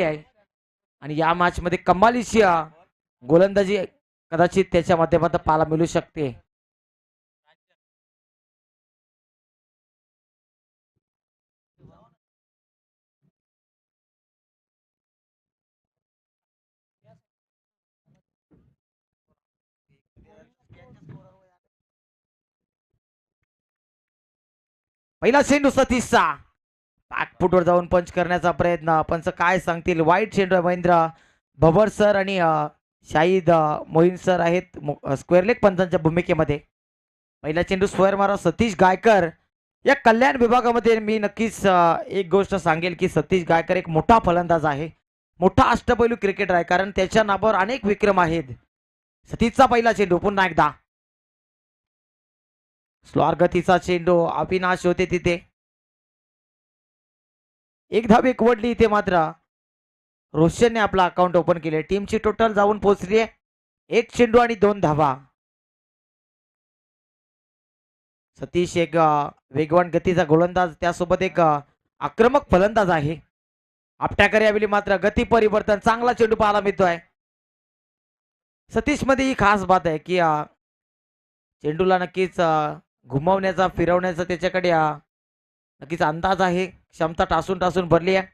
आहे आणि या मॅच मध्ये कमालीची गोलंदाजी कदाचित त्याच्या माध्यमातून पाहायला मिळू शकते. पहिला चेंडू सतीशचा बॅकफुटवर जाऊन पंच करण्याचा प्रयत्न. पंच काय सांगतील. वाईट चेंडू महेंद्र भवर सर आणि शाहिद मोहीन सर आहेत स्क्वेअर लेग पंचांच्या भूमिकेमध्ये. पहिला चेंडू स्क्वेअर मारा सतीश गायकर. या कल्याण विभागामध्ये मी नक्कीच एक गोष्ट सांगेल की सतीश गायकर एक मोठा फलंदाज आहे, मोठा अष्टपैलू क्रिकेटर आहे, कारण त्याच्या नावावर अनेक विक्रम आहेत. सतीशचा पहिला चेंडू पुन्हा एकदा स्लोअर गतीचा चेंडू. अविनाश होते तिथे. एक धाव एक वडली इथे. मात्र रोशनने आपला अकाउंट ओपन केले. टीमची टोटल जाऊन पोहोचली आहे 1 चेंडू आणि 2 धावा. सतीश एक वेगवान गतीचा गोलंदाज, त्यासोबत एक आक्रमक फलंदाज आहे. आपट्याकडे यावेळी मात्र गती परिवर्तन, चांगला चेंडू पाहायला मिळतोय. सतीश मध्ये ही खास बात आहे की चेंडूला नक्कीच घुमवण्याचा फिरवण्याचा त्याच्याकडे नक्कीच अंदाज आहे, क्षमता टासून टासून भरली आहे.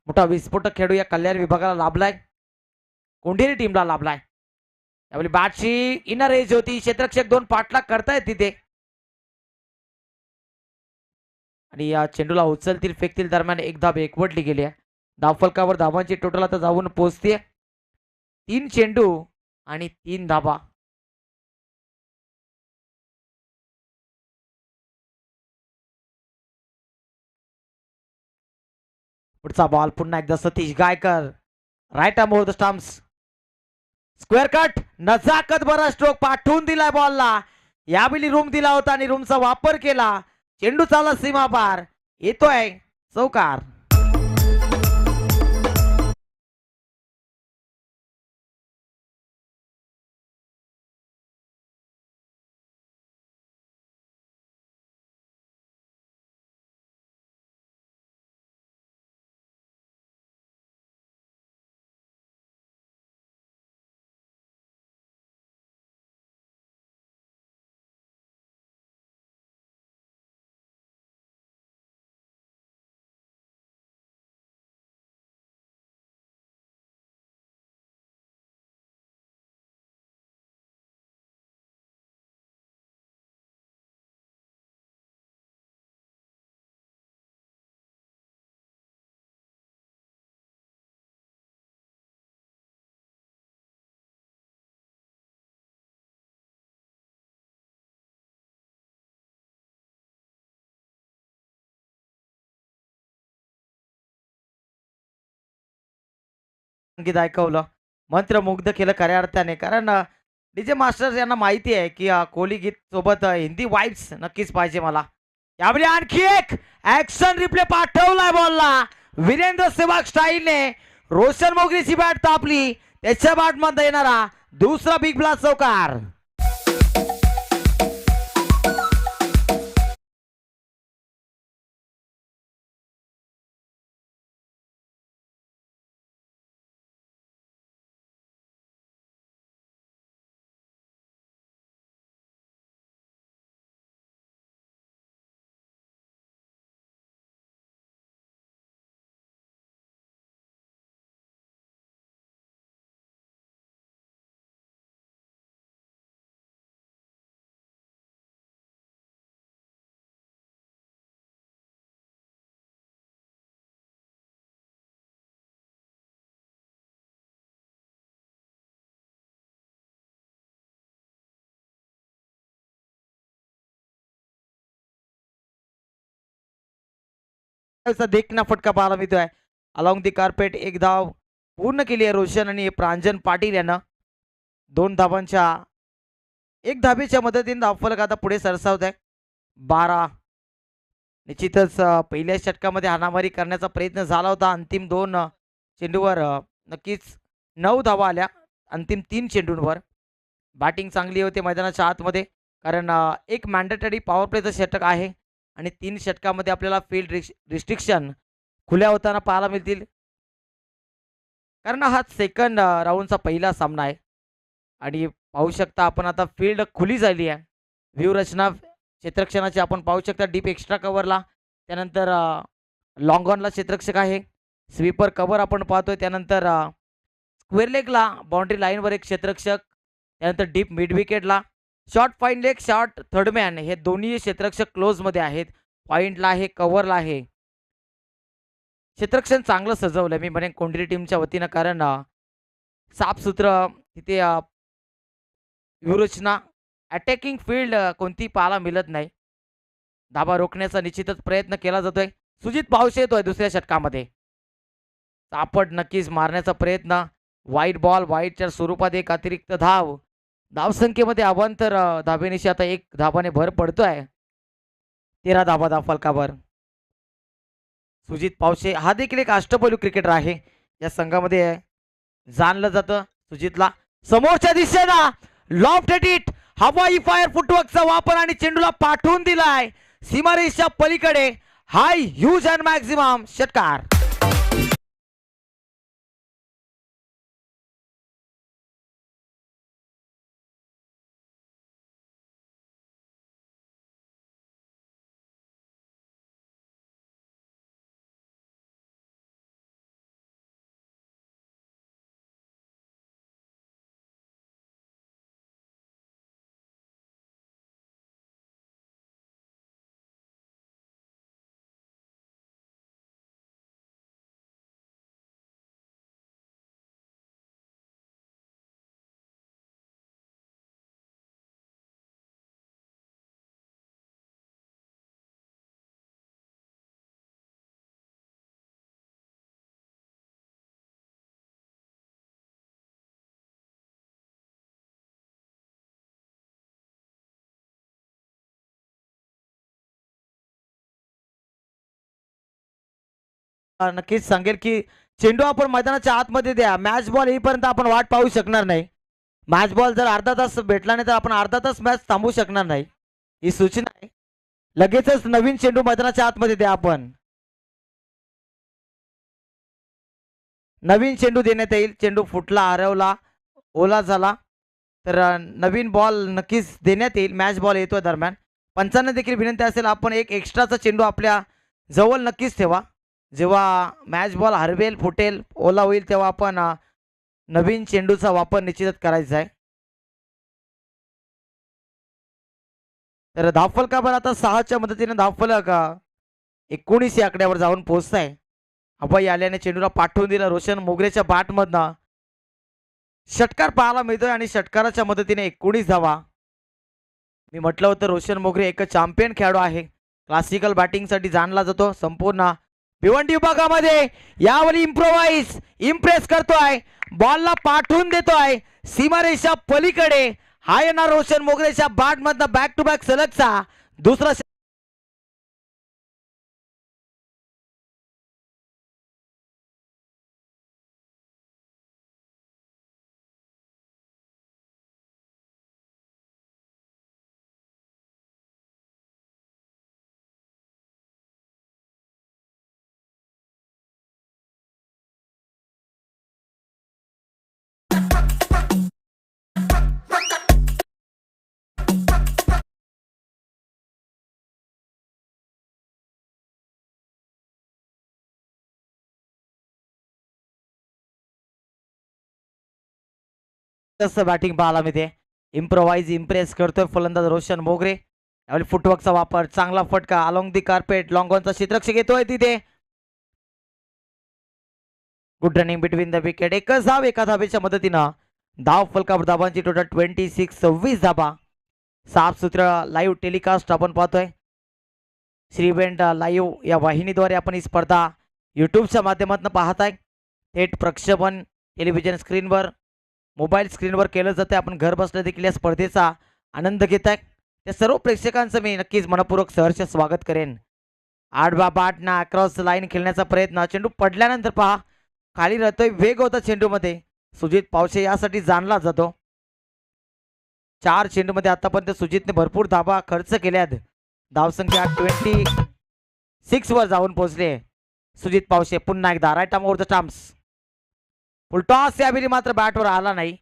मोठा विस्फोटक खेळू या कल्याण विभागाला लाभलाय, कोंढेरी टीमला लाभलाय. यावेळी बॅटची इनर एज होती, क्षेत्ररक्षक 2 पाठलाग करतायत तिथे आणि या चेंडूला उचलतील फेकतील दरम्यान एक धाव एकवटली गेली आहे. धावफलकावर धावांची टोटल आता जाऊन पोहोचते 3 चेंडू आणि 3 धावा. पुढचा बॉल पुन्हा एकदा Satish Gaikar. Right arm over the stumps. Square cut. नजाकत भरा स्ट्रोक पाठवून दिलाय बॉलला. यावेळी रूम दिला होता आणि रूमचा वापर केला. चेंडू चाला सीमा पार, येतोय चौकार. संगीत ऐकवलं, मंत्रमुग्ध केलं खऱ्या अर्थाने. कारण डीजे मास्टर्स यांना माहिती आहे की कोहली गीत सोबत हिंदी वाईब्स नक्कीच पाहिजे मला. यावेळी आणखी एक ऍक्शन रिप्ले पाठवलाय बॉलला. वीरेंद्र सेवाग स्टाईलने रोशन मोगरीची बॅट तापली, त्याच्या बॅट मध्ये येणारा दुसरा बिग ब्लास्ट चौकार. देखना फटका पाहायला मिळतोय. अलॉंग दी कार्पेट एक धाव पूर्ण केली आहे रोशन आणि प्रांजन पाटील यानं. 2 धावांच्या 1 धावेच्या मदतीने धावफलक आता पुढे सरसावत आहे 12. निश्चितच पहिल्या षटकामध्ये हाणामारी करण्याचा प्रयत्न झाला होता. अंतिम 2 चेंडूवर नक्कीच 9 धावा आल्या अंतिम 3 चेंडूंवर. बॅटिंग चांगली होती मैदानाच्या आतमध्ये, कारण एक मॅन्डेटरी पॉवर प्लेचं षटक आहे आणि 3 षटकामध्ये आपल्याला फील्ड रिस्ट्रिक्शन खुल्या होताना पाहायला मिळतील. कारण हा सेकंड राऊंडचा पहिला सामना आहे आणि पाहू शकता आपण आता फील्ड खुली झाली आहे. व्यूहरचना क्षेत्ररक्षणाची आपण पाहू शकता डीप एक्स्ट्रा कव्हरला, त्यानंतर लॉंग ऑनला क्षेत्ररक्षक आहे. स्वीपर कव्हर आपण पाहतोय, त्यानंतर स्क्वेअर लेगला बाउंड्री लाईनवर एक क्षेत्ररक्षक, त्यानंतर डीप मिड विकेटला short fine leg, short third man हे दोन्ही क्षेत्ररक्षक क्लोजमध्ये आहेत. पॉईंटला आहे, कव्हरला आहे. क्षेत्ररक्षण चांगलं सजवलं मी म्हणेन कोंढरी टीमच्या वतीनं, कारण साफसूत्र तिथे व्यूहरचना अटॅकिंग फील्ड कोणती पाहायला मिळत नाही. धाबा रोखण्याचा निश्चितच प्रयत्न केला जातोय. सुजित पावशे येतोय दुसऱ्या षटकामध्ये. चापट नक्कीच मारण्याचा प्रयत्न, वाईट बॉल, वाईटच्या स्वरूपात एक अतिरिक्त धाव. धावसंख्येमध्ये अवांतर धाबेनिशी आता एक धाबाने भर पडतोय. 13 धाबा धाव फलकावर. सुजित पावशे हा देखील एक अष्टपैलू क्रिकेटर आहे. या संघामध्ये जाणलं जातं सुजितला. समोरच्या दिशेला लॉफ्ट हिट, हवाई फायर फुटवर्कचा वापर आणि चेंडूला पाठवून दिलाय सीमारेषेच्या पलीकडे. हाय ह्यूज अँड मॅक्झिमम षटकार. नक्कीच सांगेल की चेंडू आपण मैदानाच्या आतमध्ये द्या. मॅच बॉल येईपर्यंत आपण वाट पाहू शकणार नाही. मॅच बॉल जर अर्धा तास भेटला नाही तर आपण अर्धा तास मॅच थांबवू शकणार नाही. ही सूचना आहे. लगेचच नवीन चेंडू मैदानाच्या आतमध्ये द्या. आपण नवीन चेंडू देण्यात येईल. चेंडू फुटला, हरवला, ओला झाला तर नवीन बॉल नक्कीच देण्यात येईल. मॅच बॉल येतोय दरम्यान. पंचांना देखील विनंती असेल आपण एक एक्स्ट्राचा चेंडू आपल्या जवळ नक्कीच ठेवा. जेव्हा मॅच बॉल हरवेल, फुटेल, ओला होईल तेव्हा आपण नवीन चेंडूचा वापर निश्चितच करायचा आहे. तर धावफलकावर आता 6च्या मदतीने धावफलक 19 या आकड्यावर जाऊन पोहोचताय. अभय आल्याने चेंडूला पाठवून दिला रोशन मोगरेच्या बॅटमधनं. षटकार पाहायला मिळतोय आणि षटकाराच्या मदतीने 19 धावा. मी म्हटलं होतं रोशन मोगरे एक चॅम्पियन खेळाडू आहे. क्लासिकल बॅटिंगसाठी जाणला जातो. संपूर्ण भिवंडी विभागामध्ये यावेळी इम्प्रेस करतोय. बॉलला पाठवून देतोय सीमारेषा पलीकडे. हा येणार रोशन मोगरेच्या बॅटमधनं बॅक टू बॅक सलगचा दुसरा. तसं बॅटिंग पाहायला मिळते. इम्प्रेस करतोय फलंदाज रोशन मोगरे. यावेळी फुटवर्कचा वापर, चांगला फटका अलॉंग दी कार्पेट. लॉंग ऑनचा क्षेत्ररक्षक येतोय तिथे. Good running between the wicket. एकच धाव एका धावेच्या मदतीनं. धाव फलकावर धाबांची टोटल 26 धाबा. साफसूत्र लाईव्ह टेलिकास्ट आपण पाहतोय. श्रीवेंट लाईव्ह या वाहिनीद्वारे आपण ही स्पर्धा यूट्यूबच्या माध्यमातून पाहताय. थेट प्रक्षेपण टेलिव्हिजन स्क्रीनवर, मोबाईल स्क्रीनवर केलं जातं. आपण घर बसल्या देखील या स्पर्धेचा आनंद घेत आहे. त्या सर्व प्रेक्षकांचं मी नक्कीच मनपूर्वक सहर्ष स्वागत करेन. 8 ना क्रॉस लाईन खेळण्याचा प्रयत्न. चेंडू पडल्यानंतर पहा खाली राहतोय, वेग होता चेंडूमध्ये. सुजित पावशे यासाठी जाणला जातो. 4 चेंडूमध्ये आतापर्यंत सुजितने भरपूर धाबा खर्च केल्यात. धावसंख्या 26 वर जाऊन पोहोचले सुजित पावशे. पुन्हा एकदा right arm over the stumps. Full toss यावेळी मात्र बॅटवर आला नाही.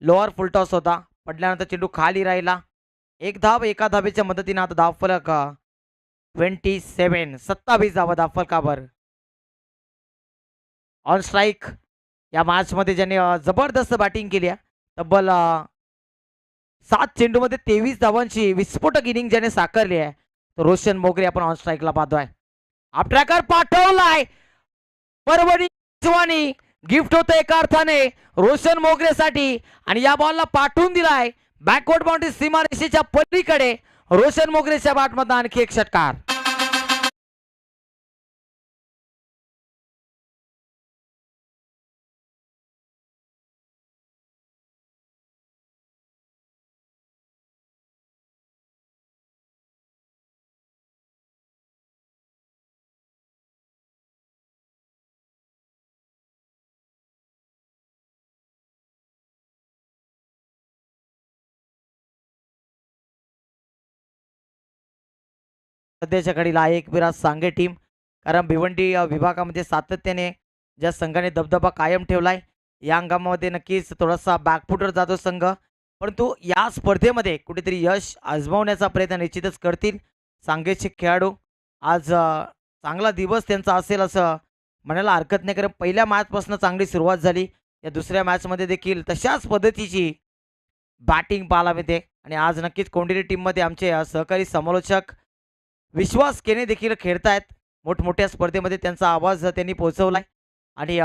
लोअर फुलटॉस होता. पडल्यानंतर चेंडू खाली राहिला. एक धाव एका धावेच्या मदतीने आता धावफलक 27 धावा धावफलकावर. ऑन स्ट्राईक या मॅच मध्ये ज्याने जबरदस्त बॅटिंग केली आहे. तब्बल 7 चेंडूमध्ये 23 धावांची विस्फोटक इनिंग ज्याने साकारली आहे तो रोशन मोगरे आपण ऑन स्ट्राईकला पाहतोय. आपट्रॅकर पाठवलाय. परभणी गिफ्ट होतं एका अर्थाने रोशन मोगरेसाठी आणि या बॉलला पाठवून दिलाय बॅकवर्ड बाउंड्री सीमारेषेच्या पलीकडे. रोशन मोगरेच्या बॅटमधून आणखी एक षटकार. सध्याच्या घडीला एक विराट सांगे टीम, कारण भिवंडी विभागामध्ये सातत्याने ज्या संघाने दबदबा कायम ठेवलाय या अंगामध्ये नक्कीच थोडासा बॅकफुटर जातो संघ, परंतु या स्पर्धेमध्ये कुठेतरी यश आजमावण्याचा प्रयत्न निश्चितच करतील सांगेचे खेळाडू. आज चांगला दिवस त्यांचा असेल असं म्हणायला हरकत नाही, कारण पहिल्या मॅचपासून चांगली सुरुवात झाली. या दुसऱ्या मॅचमध्ये देखील तशाच पद्धतीची बॅटिंग पाहायला मिळते आणि आज नक्कीच कोंडिरी टीममध्ये आमचे सहकारी समालोचक विश्वास केने देखील खेळतायत. मोठमोठ्या स्पर्धेमध्ये त्यांचा आवाज त्यांनी पोहोचवलाय आणि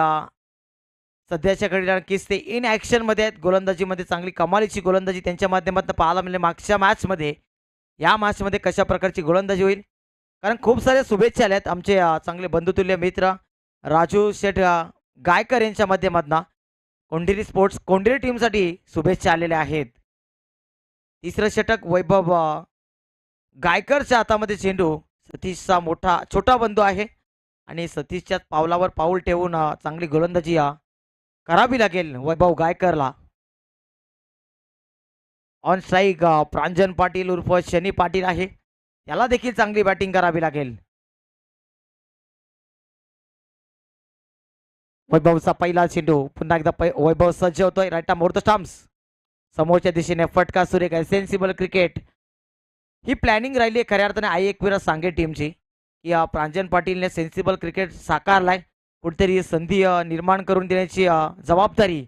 सध्याच्या घडीला नक्कीच ते इन ॲक्शनमध्ये आहेत. गोलंदाजीमध्ये चांगली कमालीची गोलंदाजी त्यांच्या माध्यमातून पाहायला मिळेल. मागच्या मॅचमध्ये या मॅचमध्ये कशा प्रकारची गोलंदाजी होईल, कारण खूप साऱ्या शुभेच्छा आल्यात आमचे चांगले बंधुतुल्य मित्र राजू शेठ गायकर यांच्या माध्यमातून कोंडिरी स्पोर्ट्स कोंडिरी टीमसाठी शुभेच्छा आलेल्या आहेत. तिसरं षटक वैभव गायकरच्या हातामध्ये चेंडू. सतीशचा छोटा बंधू आहे आणि सतीशच्या पावलावर पाऊल ठेवून चांगली गोलंदाजी करावी लागेल वैभव गायकरला. ऑन स्ट्राईक प्रांजन पाटील उर्फ शनी पाटील आहे, त्याला देखील चांगली बॅटिंग करावी लागेल. वैभवचा पहिला चेंडू. पुन्हा एकदा वैभव सज्ज होतोय. Right more the stumps. समोरच्या दिशेने फटका सुरेख आहे. सेन्सिबल क्रिकेट ही प्लॅनिंग राहिली आहे खऱ्या अर्थाने आई एकविरा सांगे टीमची, की प्रांजन पाटीलने सेन्सिबल क्रिकेट साकारलाय. कुठेतरी संधी निर्माण करून देण्याची जबाबदारी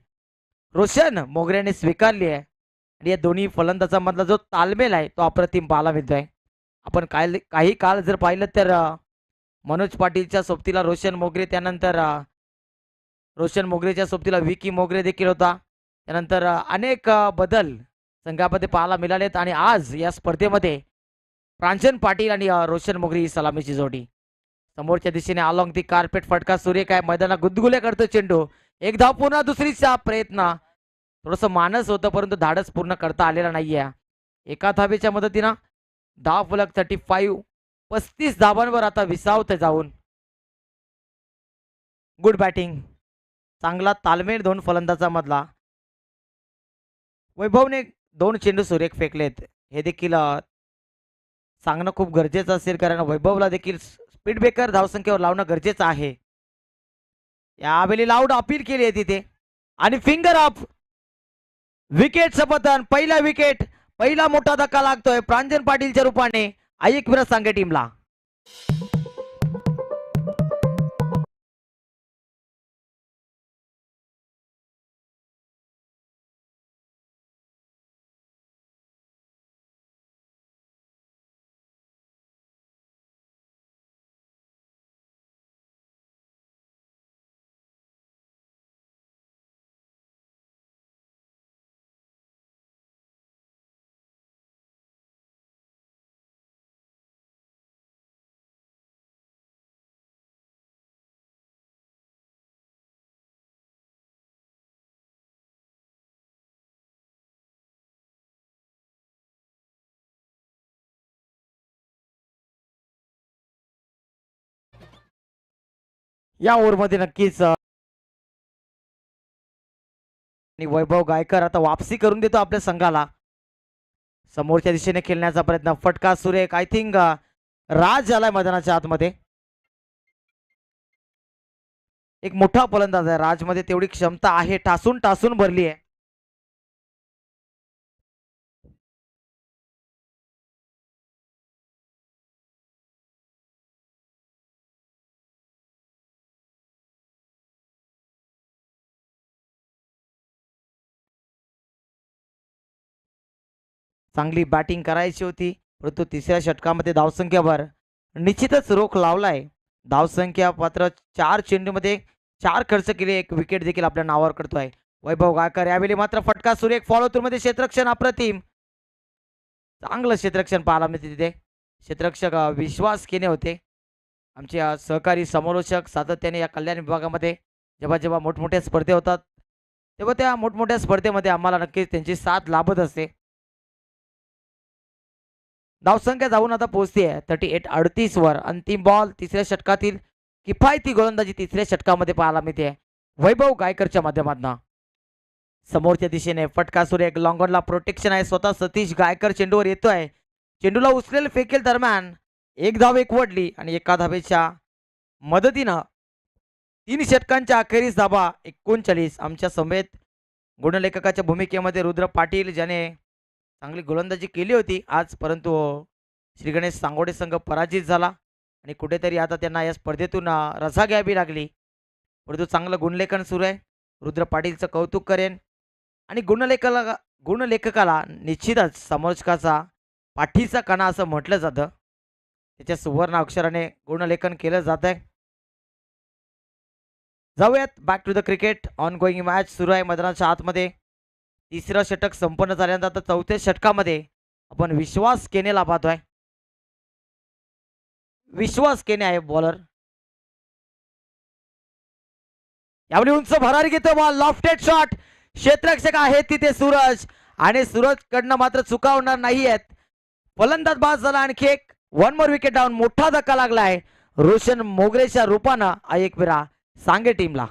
रोशन मोगऱ्याने स्वीकारली आहे आणि या दोन्ही फलंदाजांमधला जो तालमेल आहे तो अप्रतिम पाहायला मिळतोय. आपण काही काळ जर पाहिलं तर मनोज पाटीलच्या सोबतीला रोशन मोगरे, त्यानंतर रोशन मोगरेच्या सोबतीला विकी मोगरे देखील होता. त्यानंतर अनेक बदल संघामध्ये पाहायला मिळालेत आणि आज या स्पर्धेमध्ये प्रांजन पाटील आणि रोशन मोगरे ही सलामीची जोडी. समोरच्या दिशेने अलॉंग दी कार्पेट फटका सुरेख आहे. मैदानात गुदगुल्या करतो चेंडू. एक धाव पुन्हा दुसरीचा प्रयत्न. थोडंसं मानस होतं परंतु धाडस पूर्ण करता आलेला नाहीये. एका धावेच्या मदतीनं धाव फलक 35 धावांवर आता विसावत जाऊन. गुड बॅटिंग, चांगला तालमेल दोन फलंदाजांमधला. वैभवने 2 चेंडू सुरेख फेकलेत, हे देखील सांगणं खूप गरजेचं असेल, कारण वैभवला देखील स्पीड ब्रेकर धावसंख्येवर लावणं गरजेचं आहे. यावेळी लाऊड अपील केली आहे तिथे आणि फिंगर अप. विकेटचं पतन. पहिला विकेट, पहिला मोठा धक्का लागतोय प्रांजन पाटीलच्या रूपाने आयक विराट सांगे टीमला. या ओव्हरमध्ये नक्कीच आणि वैभव गायकर आता वापसी करून देतो आपल्या संघाला. समोरच्या दिशेने खेळण्याचा प्रयत्न. फटका सुरेख. आय थिंक राज झालाय मैदानाच्या आतमध्ये. एक मोठा फलंदाज आहे. राजमध्ये तेवढी क्षमता आहे, टासून टासून भरली आहे. चांगली बॅटिंग करायची होती, परंतु तिसऱ्या षटकामध्ये धावसंख्येवर निश्चितच रोख लावलाय. धावसंख्या पात्र 4 चेंडूमध्ये 4 खर्च केले, एक विकेट देखील आपल्या नावावर करतोय. वैभव गायकर यावेळी मात्र फटका सुरेख फॉलो थ्रू मध्ये क्षेत्ररक्षण अप्रतिम. चांगलं क्षेत्ररक्षण पाहायला मिळते तिथे. क्षेत्ररक्षक विश्वास केले होते. आमचे सहकारी समालोचक सातत्याने या कल्याण विभागामध्ये जेव्हा जेव्हा मोठमोठ्या स्पर्धे होतात, तेव्हा त्या मोठमोठ्या स्पर्धेमध्ये आम्हाला नक्कीच त्यांची साथ लाभत असते. धावसंख्या जाऊन आता पोहोचते 38 वर. अंतिम बॉल तिसऱ्या षटकातील किफायती गोलंदाजी तिसऱ्या षटकामध्ये पाहायला मिळते वैभव गायकरच्या माध्यमातून. समोरच्या दिशेने फटका सुरू, एक लॉंगॉनला प्रोटेक्शन आहे. स्वतः सतीश गायकर चेंडूवर येतोय. चेंडूला उचलेल फेकेल दरम्यान एक धाव वडली आणि एका धावेच्या मदतीनं 3 षटकांच्या अखेरीस धाबा 39. आमच्या समेत गुणलेखकाच्या भूमिकेमध्ये रुद्र पाटील, ज्याने चांगली गोलंदाजी केली होती आज, परंतु श्री गणेश सांगोडे संघ पराजित झाला आणि कुठेतरी आता त्यांना या स्पर्धेतून रजा घ्यावी लागली. परंतु चांगलं गुणलेखन सुरू आहे. रुद्र पाटीलचं कौतुक करेन आणि गुणलेखकाला निश्चितच समालोचकाचा पाठीचा कणा असं म्हटलं जातं. त्याच्या सुवर्ण अक्षराने गुणलेखन केलं जात आहे. जाऊयात back to the cricket. Ongoing match सुरू आहे मैदानाच्या आतमध्ये. तिसरं षटक संपन्न झाल्यानंतर आता चौथ्या षटकामध्ये आपण विश्वास केनेला पाहतोय. विश्वास केने आहे बॉलर. यावेळी उंच भरारी घेतो बॉल, लॉफ्टेड शॉट. क्षेत्ररक्षक आहे तिथे सूरज आणि सूरज कडनं मात्र चुकावणार नाहीयेत. फलंदाज बाद झाला. आणखी एक वन मोर विकेट डाऊन. मोठा धक्का लागलाय रोशन मोगरेच्या रूपानं आयकविरा सांगे टीमला.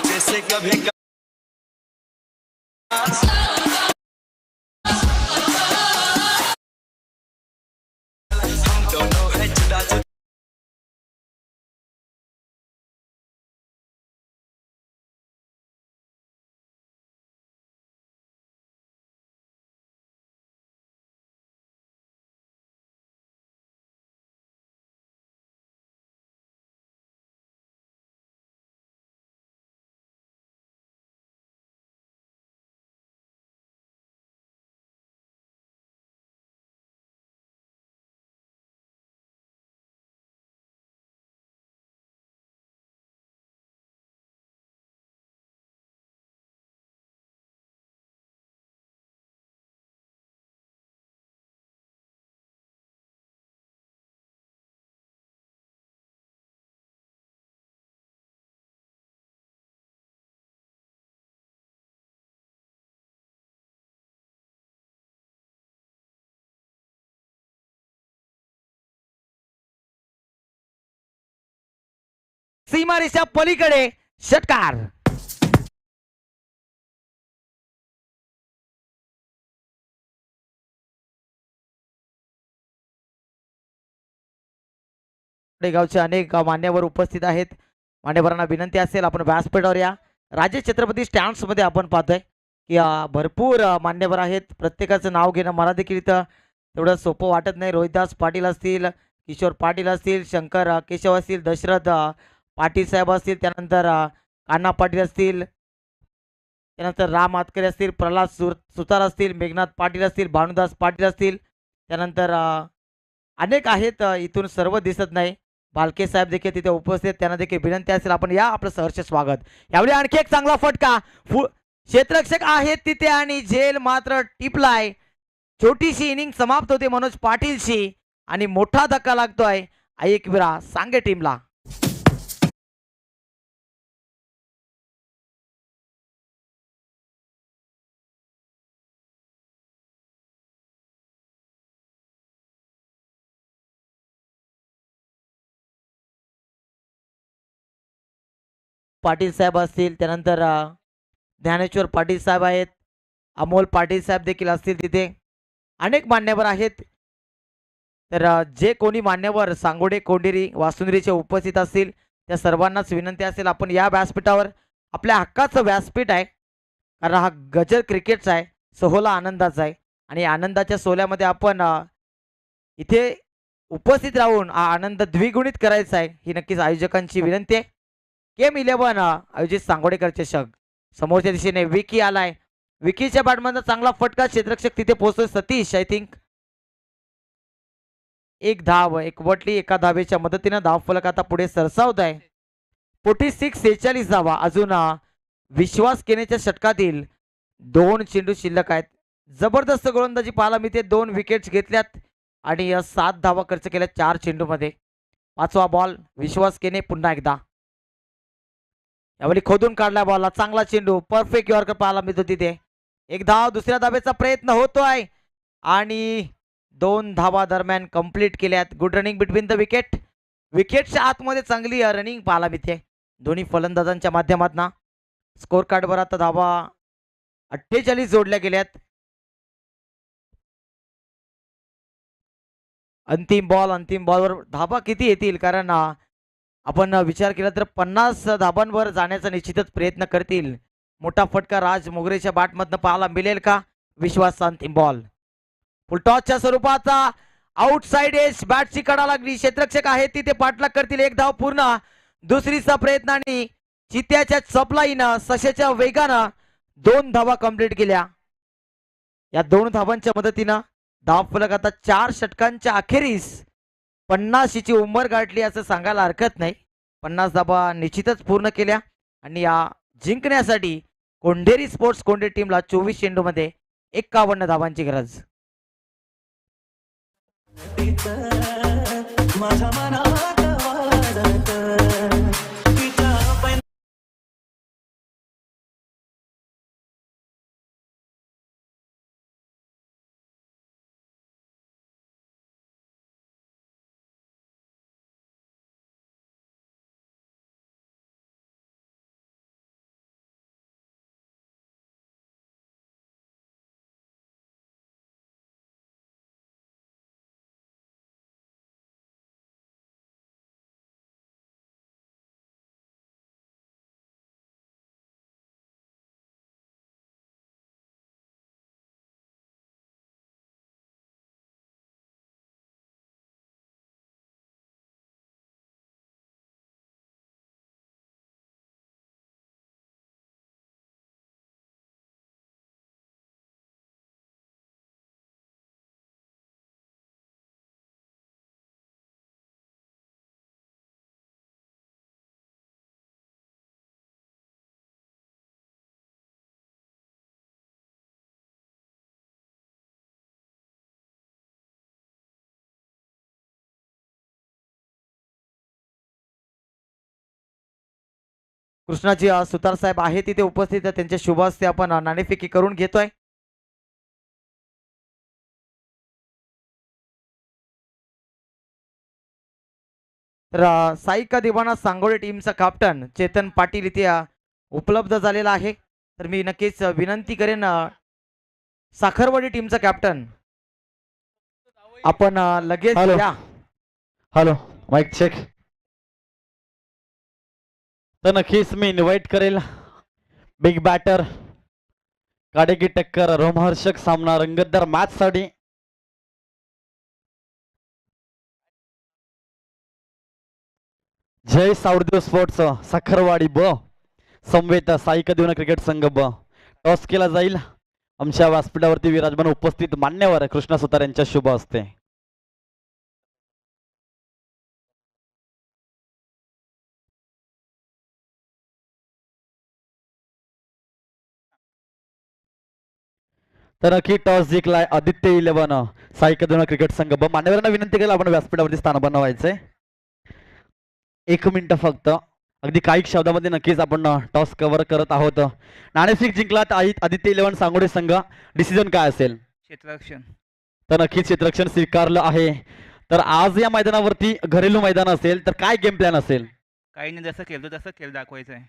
जैसे कभी हम दोनों है जुदा जुदा. सीमारेषा पलीकडे षटकार. गावचे अनेक मान्यवर उपस्थित आहेत. मान्यवरांना विनंती असेल आपण व्यासपीठावर या. राजे छत्रपती स्टँड्स मध्ये आपण पाहतोय की भरपूर मान्यवर आहेत. प्रत्येकाचं नाव घेणं मला देखील इथं तेवढं सोपं वाटत नाही. रोहिदास पाटील असतील, किशोर पाटील असतील, शंकर केशव असतील, दशरथ पाटील साहेब असतील, त्यानंतर कान्हा पाटील असतील, त्यानंतर राम आतकरे असतील, प्रल्हाद सुतार असतील, मेघनाथ पाटील असतील, भानुदास पाटील असतील, त्यानंतर अनेक आहेत. इथून सर्व दिसत नाही. भालके साहेब देखील तिथे उपस्थित, त्यांना देखील विनंती असेल आपण या. आपलं सहर्ष स्वागत. यावेळी आणखी एक चांगला फटका. क्षेत्ररक्षक आहेत तिथे आणि झेल मात्र टिपलाय. छोटीशी इनिंग समाप्त होते मनोज पाटीलशी आणि मोठा धक्का लागतोय आयकविरा सांगे टीमला. पाटील साहेब असतील, त्यानंतर ज्ञानेश्वर पाटील साहेब आहेत, अमोल पाटील साहेब देखील असतील तिथे, अनेक मान्यवर आहेत. तर जे कोणी मान्यवर सांगोडे कोंडेरी वासुंद्रीचे उपस्थित असतील त्या सर्वांनाच विनंती असेल, आपण या व्यासपीठावर आपल्या हक्काचं व्यासपीठ आहे, कारण हा गजर क्रिकेटचा आहे, सोहळा आनंदाचा आहे आणि आनंदाच्या सोहळ्यामध्ये आपण इथे उपस्थित राहून हा आनंद द्विगुणित करायचा आहे, ही नक्कीच आयोजकांची विनंती आहे. गेम 11 आयोजित सांगोडेकर चषक. समोरच्या दिशेने विकी आलाय, विकीच्या बॅटमधनं चांगला फटका, क्षेत्ररक्षक तिथे पोहोचतोय सतीश. आय थिंक एक धाव एकवटली, एका धावेच्या मदतीनं धाव फलक आता पुढे सरसावत आहे. 46 धावा अजून विश्वास केनेच्या षटकातील 2 चेंडू शिल्लक आहेत. जबरदस्त गोलंदाजी पाहायला मिळते, 2 विकेट्स घेतल्यात आणि 7 धावा खर्च केल्या 4 चेंडूमध्ये. 5वा बॉल विश्वास केने पुन्हा एकदा यावेळी खोदून काढला बॉलला, चांगला चेंडू, परफेक्ट यॉर्कर पाहायला मिळतो तिथे. एक धाव, दुसऱ्या धावेचा प्रयत्न होतोय आणि 2 धावा दरम्यान कंप्लीट केल्यात. Good running between the wicket. विकेटच्या आतमध्ये चांगली रनिंग पाहायला मिळते दोन्ही फलंदाजांच्या माध्यमातून. स्कोर कार्डवर आता धावा 48 जोडल्या गेल्यात. अंतिम बॉलवर धाबा किती येतील, कारण आपण विचार केला तर 50 धाबांवर जाण्याचा निश्चितच प्रयत्न करतील. मोठा फटका राज मोगरेच्या बॅटमधनं पाहायला मिळेल का? विश्वासचा अंतिम बॉल फुलटॉसच्या स्वरूपाचा, आउटसाइड एज, बॅटची कडा लागली, क्षेत्ररक्षक आहे तिथे पाठलाग करतील. एक धाव पूर्ण, दुसरीचा प्रयत्न आणि चित्याच्या चपलाईनं सशाच्या वेगानं 2 धावा कंप्लीट केल्या. या 2 धावांच्या मदतीनं धाव फलक आता 4 षटकांच्या अखेरीस 50ची उंबर गाठली असं सांगायला हरकत नाही. 50 धावा निश्चितच पूर्ण केल्या आणि या जिंकण्यासाठी कोंढेरी स्पोर्ट्स कोंढेरी टीमला 24 चेंडूमध्ये 51 धावांची गरज. कृष्णाजी सुतार साहेब आहे तिथे उपस्थित, त्यांच्या शुभ हस्ते आपण नाणेफेकी करून घेतोय. तर साईका दिवाना सांगोळे टीमचा कॅप्टन चेतन पाटील इथे उपलब्ध झालेला आहे. तर मी नक्कीच विनंती करेन साखरवाडी टीमचा कॅप्टन आपण लगेच या. Hello mike check. तर नक्कीच मी इन्व्हाइट करेल बिग बॅटर काडे की टक्कर रोमहर्षक सामना रंगतदार मॅच साठी जय सावरदेव स्पोर्ट्स साखरवाडी ब समवेत साईका देवना क्रिकेट संघ ब. टॉस केला जाईल. आमच्या व्यासपीठावरती विराजमान उपस्थित मान्यवर कृष्णा सुतार यांच्या शुभ हस्ते. तर नक्की टॉस जिंकलाय आदित्य 11 साईका देवना क्रिकेट संघ ब. मान्यवरांना विनंती केली आपण व्यासपीठावरती स्थान बनवायचंय. 1 मिनिट फक्त, अगदी काही शब्दामध्ये नक्कीच आपण टॉस कव्हर करत आहोत. नाणेफेक जिंकलात आदित्य 11 सांगोडे संघ, डिसिजन काय असेल? क्षेत्ररक्षण. तर नक्कीच क्षेत्ररक्षण स्वीकारलं आहे. तर आज या मैदानावरती घरेलू मैदान असेल तर काय गेम प्लॅन असेल? काही नाही, जसं खेळतो तसं खेळ दाखवायचं आहे.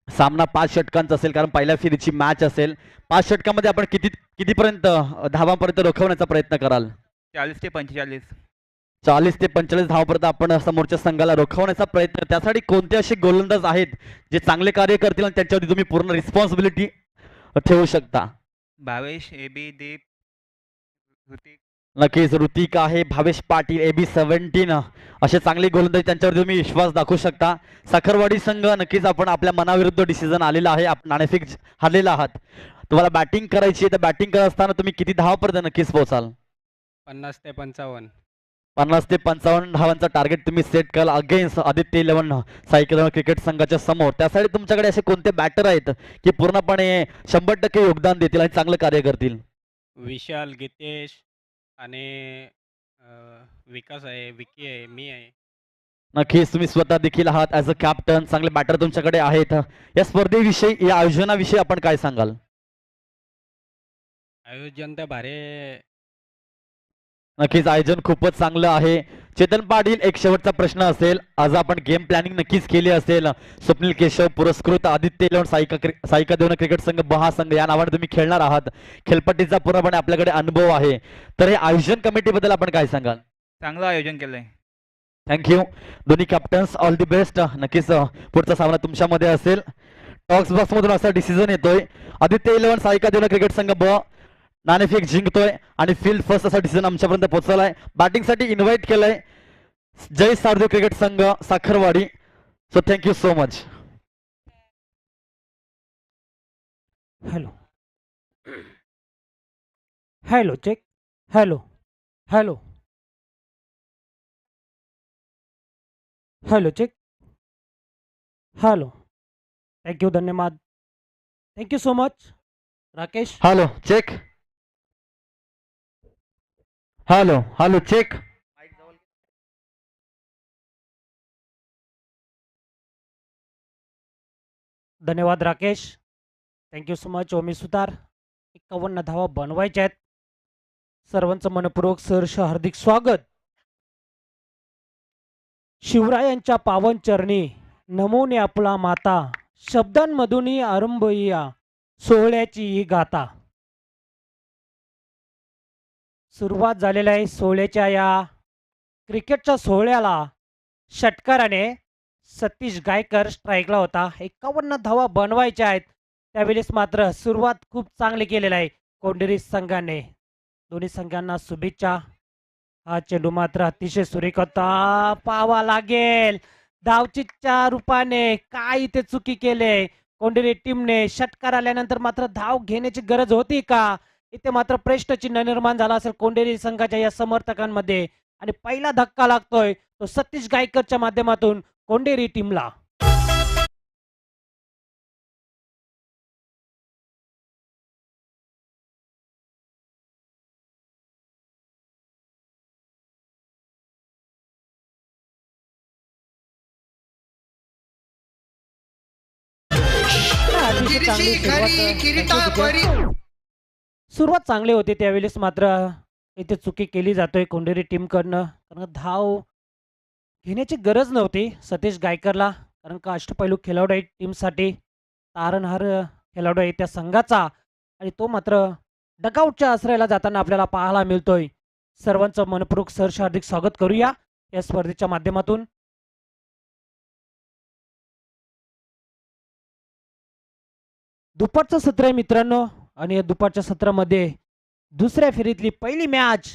सामना 5 षटकांचा असेल, कारण पहिल्या फेरीची मॅच असेल. 5 षटकामध्ये आपण कितीपर्यंत धावांपर्यंत रोखवण्याचा प्रयत्न कराल? 40 ते 45. 40 ते 45 धावापर्यंत आपण समोरच्या संघाला रोखवण्याचा प्रयत्न. त्यासाठी कोणते असे गोलंदाज आहेत जे चांगले कार्य करतील आणि त्यांच्यावरती तुम्ही पूर्ण रिस्पॉन्सिबिलिटी ठेवू शकता? भावेश, एबी, दीप, ऋतिक. नक्कीच ऋतिक आहे, भावेश पाटील, AB 17 असे चांगले गोलंदाज, त्यांच्यावर तुम्ही विश्वास दाखवू शकता. साखरवाडी संघ, नक्कीच आपण आपल्या मनाविरुद्ध डिसिजन आलेला आहे, आपण नाणेफेक हरलेला आहात. तुम्हाला बॅटिंग करायची आहे, तर बॅटिंग करत असताना तुम्ही किती धावापर्यंत नक्कीच पोहोचाल? 50 ते 55. 50 ते 55 धावांचा टार्गेट तुम्ही सेट कराल अगेन्स्ट आदित्य 11 साई केदारनाथ क्रिकेट संघाच्या समोर. त्यासाठी तुमच्याकडे असे कोणते बॅटर आहेत की पूर्णपणे 100% योगदान देतील आणि चांगलं कार्य करतील? विशाल, गितेश आणि विकास आहे, विकी आहे, मी आहे. नक्कीच तुम्ही स्वतः देखील आहात ॲज अ कॅप्टन, चांगले बॅटर तुमच्याकडे आहेत. या स्पर्धेविषयी, या आयोजनाविषयी आपण काय सांगाल? आयोजन तर भारी. नक्कीच आयोजन खूपच चांगलं आहे. चेतन पाटील, एक शेवटचा प्रश्न असेल. आज आपण गेम प्लॅनिंग नक्कीच केली असेल. स्वप्नील केशव पुरस्कृत आदित्य 11 साई केदारनाथ क्रिकेट संघ बहा संघ या नावाने तुम्ही खेळणार आहात. खेळपट्टीचा पूर्णपणे आपल्याकडे अनुभव आहे. तर हे आयोजन कमिटीबद्दल आपण काय सांगाल? चांगलं आयोजन केलंय. थँक्यू. दोन्ही कॅप्टन्स ऑल दी बेस्ट. नक्कीच पुढचा सामना तुमच्यामध्ये असेल. टॉक्स बॉक्स मधून असा डिसिजन येतोय, आदित्य 11 साई केदारनाथ क्रिकेट संघ ब नाणेफेक जिंकतोय आणि फील्ड फर्स्ट असा डिसिजन आमच्यापर्यंत पोहोचलाय. बॅटिंगसाठी इन्व्हाइट केलंय जय सारदेव क्रिकेट संघ Sakharwadi. So thank you so much. Hello hello check. Hello hello hello check. Hello. Thank you, धन्यवाद. Thank you so much Rakesh. Hello check. Hello hello check. धन्यवाद Rakesh. Thank you so much Omi Sutar. 51 धावा बनवायच्या आहेत. सर्वांचं मनपूर्वक सहर्ष हार्दिक स्वागत. शिवरायांच्या पावन चरणी नमोने आपला माता, शब्दांमधून आरंभूया सोहळ्याची ही गाथा. सुरुवात झालेल्या आहे सोहळ्याच्या या क्रिकेटच्या सोहळ्याला. षटकाराने सतीश गायकर स्ट्राईकला होता. 51 धावा बनवायच्या आहेत. त्यावेळेस मात्र सुरुवात खूप चांगली केलेली आहे कोंडेरी संघाने. दोन्ही संघांना शुभेच्छा. हा चेंडू मात्र अतिशय सुरेख होता. पाहावा लागेल धावचीच्या रूपाने काय इथे चुकी केले कोंडेरी टीमने. षटकार आल्यानंतर मात्र धाव घेण्याची गरज होती का, इथे मात्र प्रश्नचिन्ह निर्माण झाला असेल कोंडेरी संघाच्या या समर्थकांमध्ये. आणि पहिला धक्का लागतोय तो सतीश गायकरच्या माध्यमातून कोंडेरी टीमला. अतिशय चांगली सुरुवात चांगली होती. त्यावेळेस मात्र इथे चुकी केली जातोय कोंडेरी टीमकडनं. कारण धाव घेण्याची गरज नव्हती सतीश गायकरला, कारण का अष्टपैलू खेळाडू आहे टीमसाठी, तारणहार खेळाडू आहे त्या संघाचा. आणि तो मात्र डगआउटच्या आश्रयाला जाताना आपल्याला पाहायला मिळतोय. सर्वांचं मनपूर्वक सहर्ष हार्दिक स्वागत करूया या स्पर्धेच्या माध्यमातून. दुपारचं सत्र आहे मित्रांनो, आणि या दुपारच्या सत्रामध्ये दुसऱ्या फेरीतली पहिली मॅच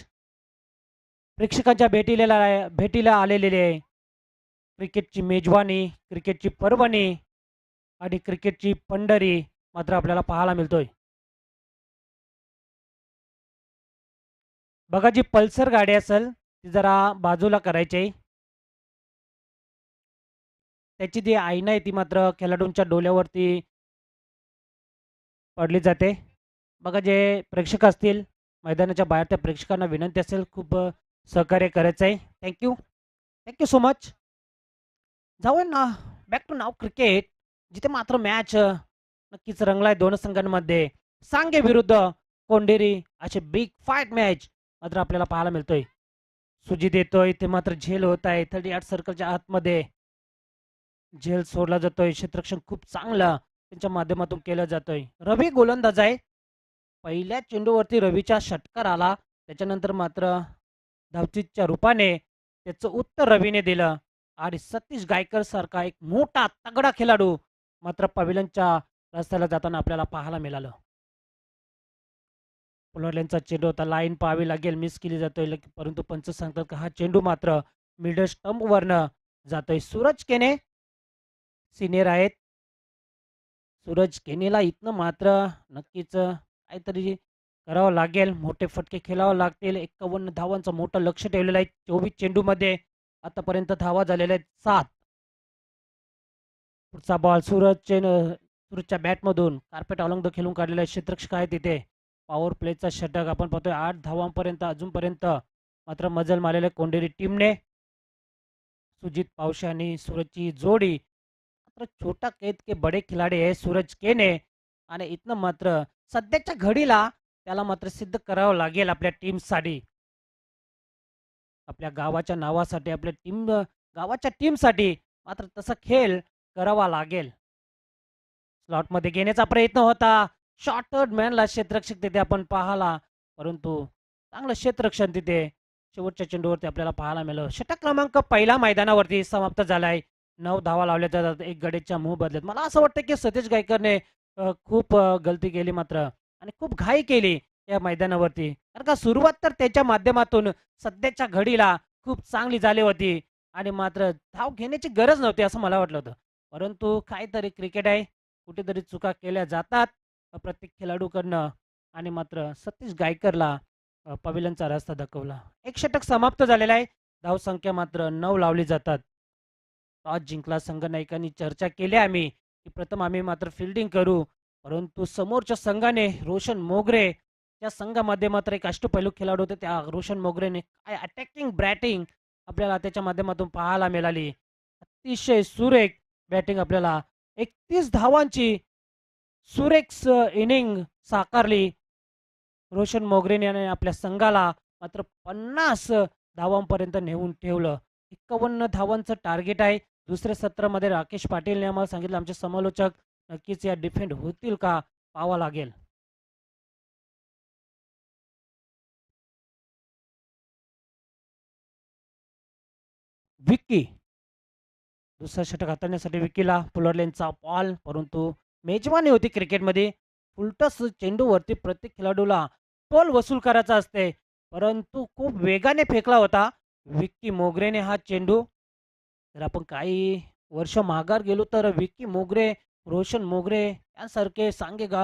प्रेक्षकांच्या भेटीला आलेली आहे. क्रिकेटची मेजवानी, क्रिकेटची पर्वणी आणि क्रिकेटची पंढरी मात्र आपल्याला पाहायला मिळतोय. बघा, जी पल्सर गाडी असेल ती जरा बाजूला करायची आहे. त्याची जी आईना आहे ती मात्र खेळाडूंच्या डोल्यावरती पडली जाते. बघा, जे प्रेक्षक असतील मैदानाच्या बाहेर त्या प्रेक्षकांना विनंती असेल खूप सहकार्य करायचं आहे. Thank you so much. जाऊया ना बॅक टू नाव क्रिकेट, जिथे मात्र मॅच नक्कीच रंगलाय दोन संघांमध्ये. सांगे विरुद्ध कोंडेरी असे बिग फाईट मॅच मात्र आपल्याला पाहायला मिळतोय. सुजी देतोय ते मात्र झेल होत आहे 38 सर्कलच्या आतमध्ये. झेल सोडला जातोय. क्षेत्ररक्षण खूप चांगलं त्यांच्या माध्यमातून केलं जातोय. रवी गोलंदाज आहे. पहिल्या चेंडूवरती रवीचा षटकार आला. त्याच्यानंतर मात्र धावचीच्या रूपाने त्याचं उत्तर रवीने दिलं आणि सतीश गायकर सारखा एक मोठा तगडा खेळाडू मात्र पवेलियनच्या रस्त्याला जाताना आपल्याला पाहायला मिळालं. पुलरलेनचा चेंडू होता. लाईन पाहावी लागेल. मिस केली जातोय परंतु पंच सांगतात की हा चेंडू मात्र मिडल स्टंप वरनं जातोय. सूरज केने सिनियर आहेत. सूरज केनेला इथनं मात्र नक्कीच काहीतरी करावं लागेल. मोठे फटके खेळावं लागतील. 51 धावांचं मोठं लक्ष ठेवलेलं आहे. 24 चेंडूमध्ये आतापर्यंत धावा झालेल्या आहेत 7. पुढचा बॉल सूरजच्या बॅटमधून कार्पेट अलंग खेळून काढलेला आहे. क्षेत्ररक्षक आहे तिथे. पॉवर प्लेचा षटक आपण पाहतोय. 8 धावांपर्यंत अजूनपर्यंत मात्र मजल मारलेल्या कोंडेरी टीमने. सुजित पावशे आणि सूरजची जोडी मात्र छोटा कैद के बडे खिलाडी आहे सूरज केने आणि इथनं मात्र सध्याच्या घडीला त्याला मात्र सिद्ध करावं लागेल आपल्या टीमसाठी, आपल्या गावाच्या नावासाठी, आपल्या गावाच्या टीमसाठी मात्र तसा खेळ करावा लागेल. स्लॉटमध्ये घेण्याचा प्रयत्न होता. शॉर्टहड मॅनला क्षेत्ररक्षक तिथे आपण पाहला परंतु चांगलं क्षेत्ररक्षण तिथे शेवटच्या चेंडूवरती आपल्याला पाहायला मिळालं. षटक क्रमांक पहिला मैदानावरती समाप्त झालाय. 9 धावा लावल्या जातात. एक गडेच्या मूव बदलत. मला असं वाटतं की सतीश गायकरने खूप गलती केली मात्र आणि खूप घाई केली या मैदानावरती. कारण का सुरुवात तर त्याच्या माध्यमातून सध्याच्या घडीला खूप चांगली झाली होती आणि मात्र धाव घेण्याची गरज नव्हती असं मला वाटलं होतं. परंतु काहीतरी क्रिकेट आहे. कुठेतरी चुका केल्या जातात प्रत्येक खेळाडूकडनं आणि मात्र सतीश गायकरला पवेलियनचा रस्ता दाखवला. एक षटक समाप्त झालेला आहे. धावसंख्या मात्र 9 लावली जातात. टॉस जिंकला संघ नायकांनी चर्चा केली आम्ही की प्रथम आम्ही मात्र फिल्डिंग करू परंतु समोरच्या संघाने रोशन मोगरे त्या संघामध्ये मात्र एक अष्टपैलू खेळाडू होते. त्या रोशन मोगरेने काय अटॅकिंग बॅटिंग आपल्याला त्याच्या माध्यमातून पाहायला मिळाली. अतिशय सुरेख बॅटिंग आपल्याला 31 धावांची सुरेख इनिंग साकारली रोशन मोगरेने आणि आपल्या संघाला मात्र 50 धावांपर्यंत नेऊन ठेवलं. 51 धावांचं टार्गेट आहे. दुसऱ्या सत्रामध्ये राकेश पाटीलने आम्हाला सांगितलं आमचे समालोचक नक्कीच या डिफेंड होतील का पाहावं लागेल. विक्की दुसरा षटक हाताळण्यासाठी विकीला पुलरलेनचा बॉल परंतु मेजवानी होती क्रिकेटमध्ये. उलटस चेंडूवरती प्रत्येक खेळाडूला टोल वसूल करायचा असते परंतु खूप वेगाने फेकला होता विक्की मोगरेने हा चेंडू. जर आपण काही वर्ष माघार गेलो तर विक्की मोगरे, रोशन मोगरे यासारखे सांगेगा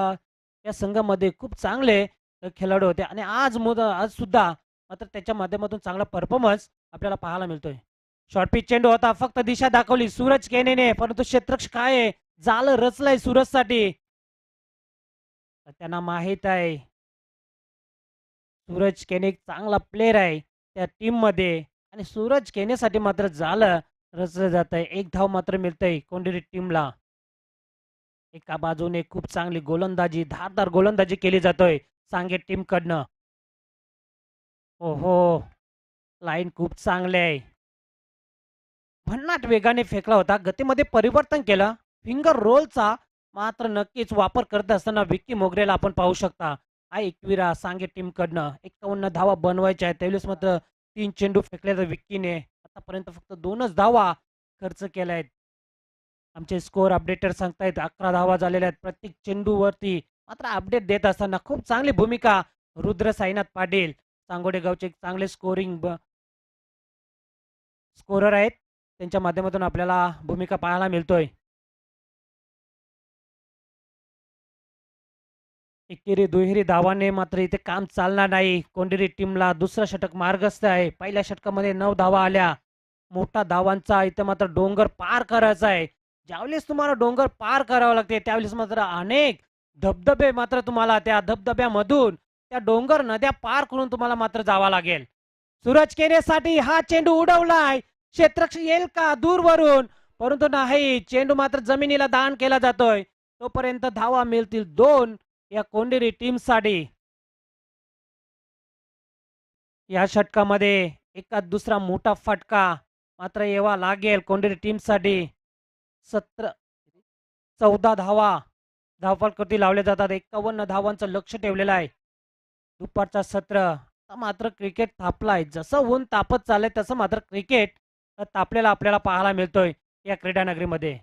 या संघामध्ये खूप चांगले खेळाडू होते आणि आज सुद्धा मात्र त्याच्या माध्यमातून चांगला परफॉर्मन्स आपल्याला पाहायला मिळतोय. शॉर्ट पिच चेंडू होता. फक्त दिशा दाखवली सूरज केनेने परंतु क्षेत्ररक्षक काय आहे जालं रचलंय सूरजसाठी. त्यांना माहित आहे सूरज केने एक चांगला प्लेअर आहे त्या टीम मध्ये आणि सूरज केनेसाठी मात्र जालं रचलं जात आहे. एक धाव मात्र मिळतंय कोंडेरी टीमला. एका बाजूने खूप चांगली गोलंदाजी धारदार गोलंदाजी केली जातोय सांगे टीम कडनं. ओहो लाईन खूप चांगली आहे. भन्नाट वेगाने फेकला होता. गतीमध्ये परिवर्तन केलं. फिंगर रोलचा मात्र नक्कीच वापर करत असताना विक्की मोगरेला आपण पाहू शकता. हा एकविरा सांगे टीम कडनं 51 धावा बनवायच्या आहेत. त्यावेळेस मात्र 3 चेंडू फेकले तर विक्कीने आतापर्यंत फक्त 2च धावा खर्च केल्या आहेत. आमचे स्कोअर अपडेटर सांगतायत 11 धावा झालेल्या आहेत प्रत्येक चेंडूवरती. मात्र अपडेट देत असताना खूप चांगली भूमिका रुद्र साईनाथ पाटील सांगोडे गावचे एक चांगले स्कोरर आहेत. त्यांच्या माध्यमातून आपल्याला भूमिका पाहायला मिळतोय. एकेरी दुहेरी धावाने मात्र इथे काम चालणार नाही. कोंडेरी टीमला दुसरा षटक मार्गस्थ आहे. पहिल्या षटकामध्ये 9 धावा आल्या. मोठा धावांचा इथे मात्र डोंगर पार करायचा आहे. ज्यावेळेस तुम्हाला डोंगर पार करावं लागते त्यावेळेस मात्र अनेक धबधबे मात्र तुम्हाला त्या धबधब्यामधून त्या डोंगर नद्या पार करून तुम्हाला मात्र जावं लागेल. सूरज केनेसाठी हा चेंडू उडवलाय. क्षेत्ररक्षक येईल का दूरवरून परंतु नाही. चेंडू मात्र जमिनीला दान केला जातोय. तोपर्यंत धावा मिळतील 2 या कोंडेरी टीम साठी. या षटकामध्ये एका दुसरा मोठा फटका मात्र यावा लागेल कोंडेरी टीम साठी. 14 धावा धावफलकावरती लावले जातात. 51 धावांचं लक्ष ठेवलेलं आहे. दुपारचा सत्र आता मात्र क्रिकेट तापलाय. जसं ऊन तापत चाललंय तसं मात्र क्रिकेट तापलेला आपल्याला पाहायला मिळतोय या क्रीडा नगरीमध्ये.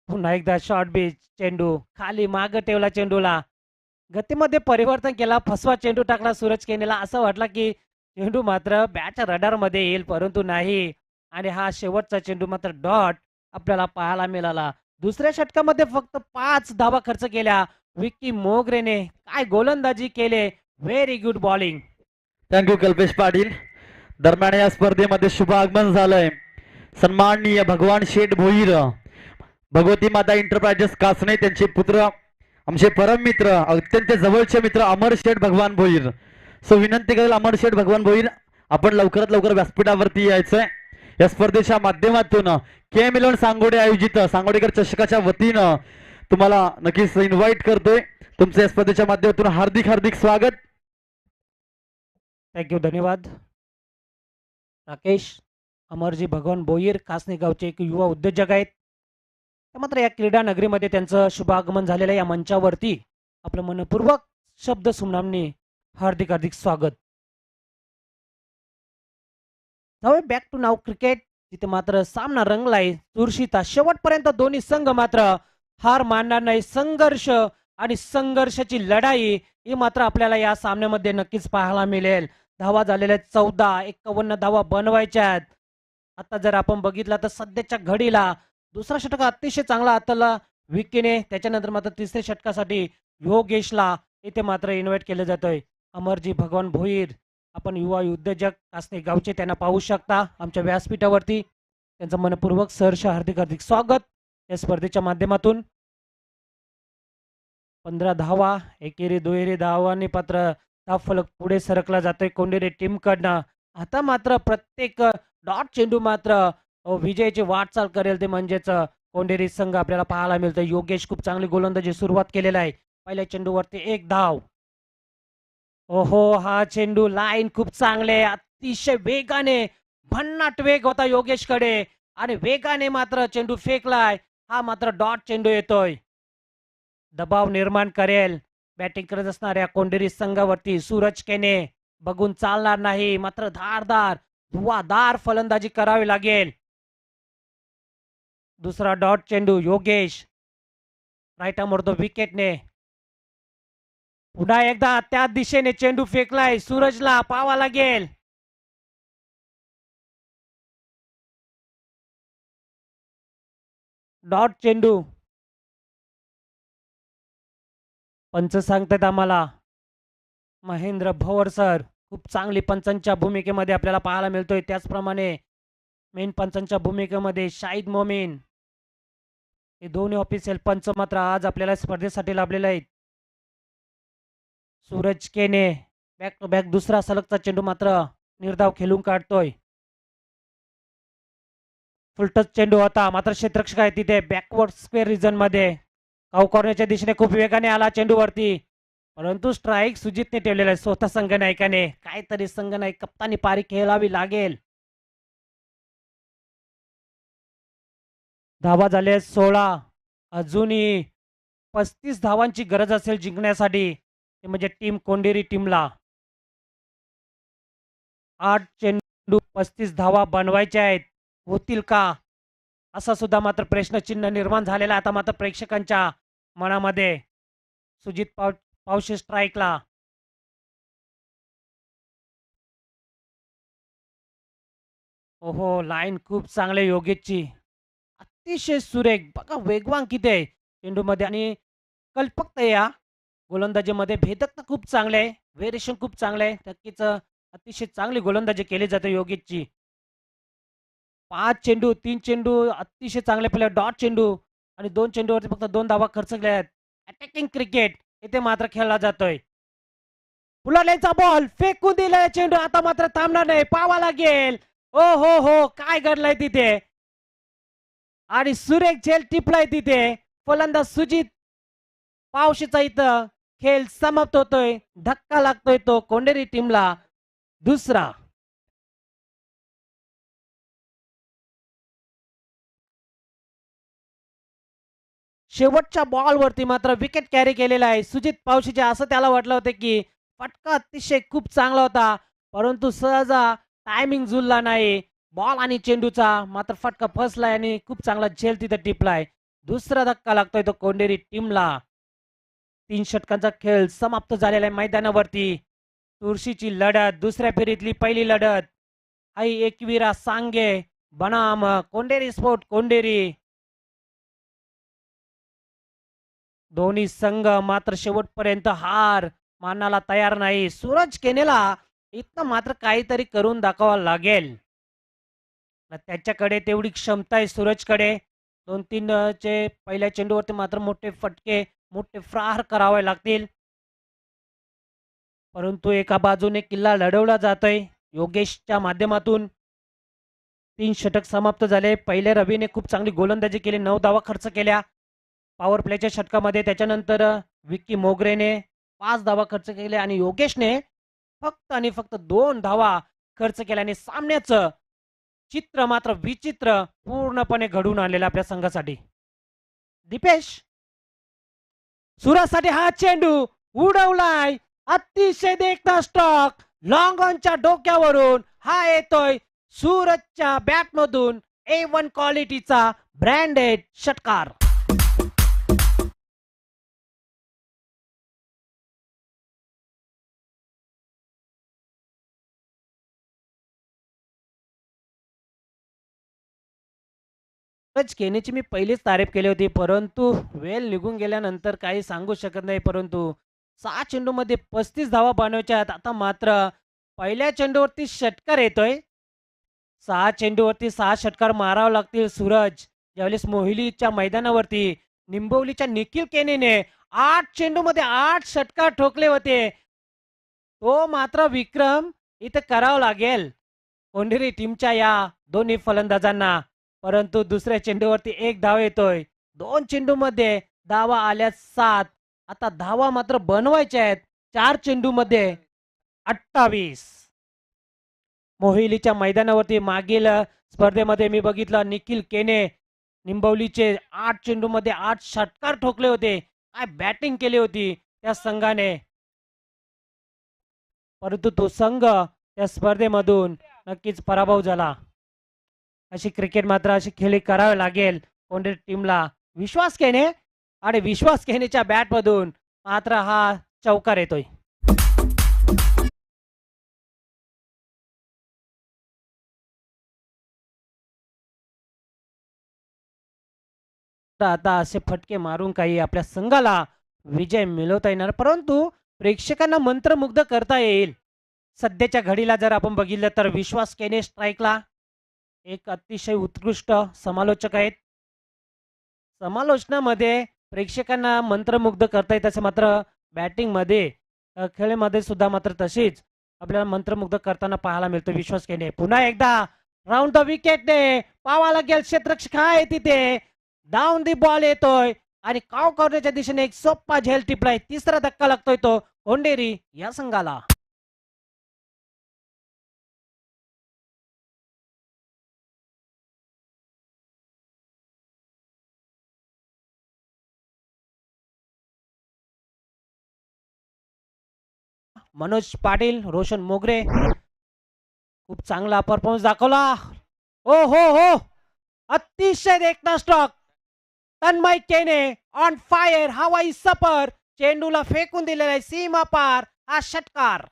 पुन्हा एकदा शॉर्ट बीच चेंडू खाली माग ठेवला चेंडूला. गतीमध्ये परिवर्तन केला. फसवा चेंडू टाकला सूरज केनेला. असं वाटलं की चेंडू मात्र बॅटच्या रडारमध्ये येईल परंतु नाही. आणि हा शेवटचा चेंडू मात्र डॉट आपल्याला पाहायला मिळाला. दुसऱ्या षटकामध्ये फक्त 5 धावा खर्च केल्या. विक्की मोगरेने काय गोलंदाजी केले. Very good bowling. Thank you Kalpesh Patil. दरम्यान या स्पर्धेमध्ये शुभ आगमन झालंय सन्माननीय भगवान शेठ भोईर, भगवती माता एंटरप्राइजेस कासने, त्यांचे पुत्र आमचे परम मित्र अत्यंत जवळचे मित्र अमर शेठ भगवान भोईर. सो विनंती करेल अमर शेठ भगवान भोईर आपण लवकरात लवकर व्यासपीठावरती यायचंय. या स्पर्धेच्या माध्यमातून के मिलन सांगोडे आयोजित सांगोडेकर चषकाच्या वतीनं तुम्हाला नक्कीच इन्व्हाइट करतोय. तुमचं या स्पर्धेच्या माध्यमातून हार्दिक हार्दिक स्वागत. थँक्यू धन्यवाद राकेश. अमरजी भगवान भोईर कासने गावचे एक युवा उद्योजक आहेत. मात्र या क्रीडा नगरीमध्ये त्यांचं शुभागमन झालेलं आहे. या मंचावरती आपलं मनपूर्वक शब्द सुमनामनी हार्दिक हार्दिक स्वागत. बॅक टू नाव क्रिकेट, जिथे मात्र सामना रंगलाय चुरशीचा. शेवटपर्यंत दोन्ही संघ मात्र हार मानणार नाही. संघर्ष आणि संघर्षाची लढाई ही मात्र आपल्याला या सामन्यामध्ये नक्कीच पाहायला मिळेल. धावा झालेल्या 14, 51 धावा बनवायच्या आहेत. आता जर आपण बघितलं तर सध्याच्या घडीला दुसरा षटक अतिशय चांगला हाताळला विकीने. त्याच्यानंतर मात्र तिसऱ्या षटकासाठी योगेशला इथे मात्र इन्व्हाइट केलं जातोय. अमरजी भगवान भोईर आपण युवा उद्योजक कासने गावचे त्यांना पाहू शकता आमच्या व्यासपीठावरती. त्यांचं मनपूर्वक सहर्ष हार्दिक हार्दिक स्वागत या स्पर्धेच्या माध्यमातून. 15 धावा एकेरी दुहेरी धावांनी पात्र फलक पुढे सरकला जातोय कोंडेरी टीम कडनं. आता मात्र प्रत्येक डॉट चेंडू मात्र विजयाची वाटचाल करेल ते म्हणजेच कोंडेरी संघ आपल्याला पाहायला मिळतोय. योगेश खूप चांगली गोलंदाजी सुरुवात केलेला आहे. पहिल्या चेंडूवरती 1 धाव. ओहो हा चेंडू लाईन खूप चांगले अतिशय वेगाने भन्नाट वेग होता योगेशकडे आणि वेगाने मात्र चेंडू फेकलाय. हा मात्र डॉट चेंडू येतोय. दबाव निर्माण करेल बॅटिंग करत असणाऱ्या कोंडेरी संघावरती. सूरज केने बघून चालणार नाही. मात्र धारदार धुवाधार फलंदाजी करावी लागेल. दुसरा डॉट चेंडू योगेश राईट आमोर विकेटने. पुन्हा एकदा त्या दिशेने चेंडू फेकलाय. सूरजला पाहावा लागेल. डॉट चेंडू. पंच सांगतात आम्हाला महेंद्र भवर सर खूप चांगली पंचांच्या भूमिकेमध्ये आपल्याला पाहायला मिळतोय. त्याचप्रमाणे मेन पंचांच्या भूमिकेमध्ये शाहिद मोमीन हे दोन्ही ऑफिशियल पंच मात्र आज आपल्याला स्पर्धेसाठी लाभलेले आहेत. सूरज केने बॅक टू बॅक दुसरा सलगचा चेंडू मात्र निर्धाव खेळून काढतोय. फुलटच चेंडू होता मात्र क्षेत्ररक्षक आहे तिथे बॅकवर्ड स्क्वेअर रिजन मध्ये. काऊ कॉर्नरच्या दिशेने खूप वेगाने आला चेंडूवरती परंतु स्ट्राईक सुजितने ठेवलेला आहे. स्वतः संघनायकाने काहीतरी संघनायक कप्तानी पारी खेळावी लागेल. धावा झाले 16. अजूनही 35 धावांची गरज असेल जिंकण्यासाठी. ते म्हणजे टीम कोंडेरी टीमला 8 चेंडू 35 धावा बनवायच्या आहेत. होतील का असा सुद्धा मात्र प्रश्नचिन्ह निर्माण झालेला. आता मात्र प्रेक्षकांच्या मनामध्ये सुजित पावशे स्ट्राईकला. ओहो लाईन खूप चांगले योगेशची अतिशय सुरेख. बघा वेगवान किती आहे चेंडू मध्ये आणि कल्पकता या गोलंदाजीमध्ये. भेदकता खूप चांगले आहे. व्हेरिएशन खूप चांगले आहे. नक्कीच अतिशय चांगली गोलंदाजी केली जाते योगेशची. 5 चेंडू 3 चेंडू अतिशय चांगले प्लेयर. डॉट चेंडू आणि 2 चेंडूवरती फक्त 2 धावा खर्च केल्या आहेत. अटॅकिंग क्रिकेट इथे मात्र खेळला जातोय. फुलालेचा बॉल फेकून दिलाय चेंडू. आता मात्र थांबणार नाही. पाहावा लागेल. ओ हो हो काय घडलंय तिथे आणि सुरेख झेल टिपलाय तिथे. फलंदाज सुजित पावशीचा इथं खेळ समाप्त होतोय. धक्का लागतोय तो कोंडेरी टीमला दुसरा. शेवटच्या बॉलवरती मात्र विकेट कॅरी केलेला आहे सुजित पावशीचे. असं त्याला वाटलं होतं की फटका अतिशय खूप चांगला होता, परंतु सहज टायमिंग जुळला नाही. बॉल आणि चेंडूचा मात्र फटका फसलाय आणि खूप चांगला झेल तिथे टिपलाय. दुसरा धक्का लागतोय तो कोंडेरी टीमला. 3 षटकांचा खेळ समाप्त झालेला आहे मैदानावरती. तुळशीची लढत, दुसऱ्या फेरीतली पहिली लढत. आई एकविरा सांगे बनाम कोंडेरी स्पोर्ट कोंडेरी. दोन्ही संघ मात्र शेवटपर्यंत हार मानायला तयार नाही. सूरज केनेला इथं मात्र काहीतरी करून दाखवावं लागेल. त्याच्याकडे तेवढी क्षमता आहे सूरजकडे. 2-3 चे पहिल्या चेंडूवरती मात्र मोठे फटके, मोठे प्रहार करावे लागतील. परंतु एका बाजूने किल्ला लढवला जातोय योगेशच्या माध्यमातून. 3 षटक समाप्त झाले. पहिले रवीने खूप चांगली गोलंदाजी केली, 9 धावा खर्च केल्या पॉवर प्लेच्या षटकामध्ये. त्याच्यानंतर विक्की मोगरेने 5 धावा खर्च केल्या आणि योगेशने फक्त आणि फक्त 2 धावा खर्च केल्याने सामन्याचं चित्र मात्र विचित्र पूर्णपणे घडून आणलेलं आपल्या संघासाठी. दीपेश, सूरजसाठी हा चेंडू उडवलाय, अतिशय देखणा स्टॉक लॉंग ऑनच्या डोक्यावरून हा येतोय सूरजच्या बॅटमधून. A1 क्वालिटीचा ब्रँडेड षटकार. सूरज केनेची मी पहिलीच तारीफ केली होती, परंतु वेळ निघून गेल्यानंतर काही सांगू शकत नाही. परंतु 6 चेंडूमध्ये 35 धावा बनवायच्या आहेत. आता मात्र पहिल्या चेंडूवरती षटकार येतोय. 6 चेंडूवरती 6 षटकार मारावे लागतील. सूरज ज्यावेळेस मोहिलीच्या मैदानावरती निंबवलीच्या निखिल केनेने 8 चेंडूमध्ये 8 षटकार ठोकले होते, तो मात्र विक्रम इथं करावा लागेल कोंढेरी टीमच्या या दोन्ही फलंदाजांना. परंतु दुसऱ्या चेंडूवरती 1 धाव येतोय. 2 चेंडूमध्ये धावा आल्या 7. आता धावा मात्र बनवायच्या आहेत 4 चेंडूमध्ये 28. मोहिलीच्या मैदानावरती मागील स्पर्धेमध्ये मी बघितलं निखिल केने निंबवलीचे 8 चेंडूमध्ये 8 षटकार ठोकले होते. काय बॅटिंग केली होती त्या संघाने. परंतु तो संघ त्या स्पर्धेमधून नक्कीच पराभव झाला. अशी क्रिकेट मात्र अशी खेळी करावी लागेल कोंढेरी टीमला. विश्वास केने आणि विश्वास केनेच्या बॅटमधून मात्र हा चौकार येतोय. आता असे फटके मारून काही आपल्या संघाला विजय मिळवता येणार, परंतु प्रेक्षकांना मंत्रमुग्ध करता येईल. सध्याच्या घडीला जर आपण बघितलं तर विश्वास केने स्ट्राईकला एक अतिशय उत्कृष्ट समालोचक आहेत. समालोचनामध्ये प्रेक्षकांना मंत्रमुग्ध करता येत असे मात्र बॅटिंगमध्ये खेळामध्ये सुद्धा मात्र तशीच आपल्याला मंत्रमुग्ध करताना पाहायला मिळतं विश्वास केने. पुन्हा एकदा राऊंड द विकेटने पावा लागेल क्षेत्ररक्षक आहे तिथे. डाऊन दी बॉल येतोय आणि काव करण्याच्या दिशेने एक सोप्पा झेल टिपलाय. तिसरा धक्का लागतोय तो कोंढेरी या संघाला. मनोज पाटील, रोशन मोगरे खूप चांगला परफॉर्मन्स दाखवला. ओ हो हो, अतिशय देखणा स्ट्रोक. तन्मय केने ऑन फायर, हवाई सफर, चेंडूला फेकून दिलेला आहे सीमा पार हा षटकार.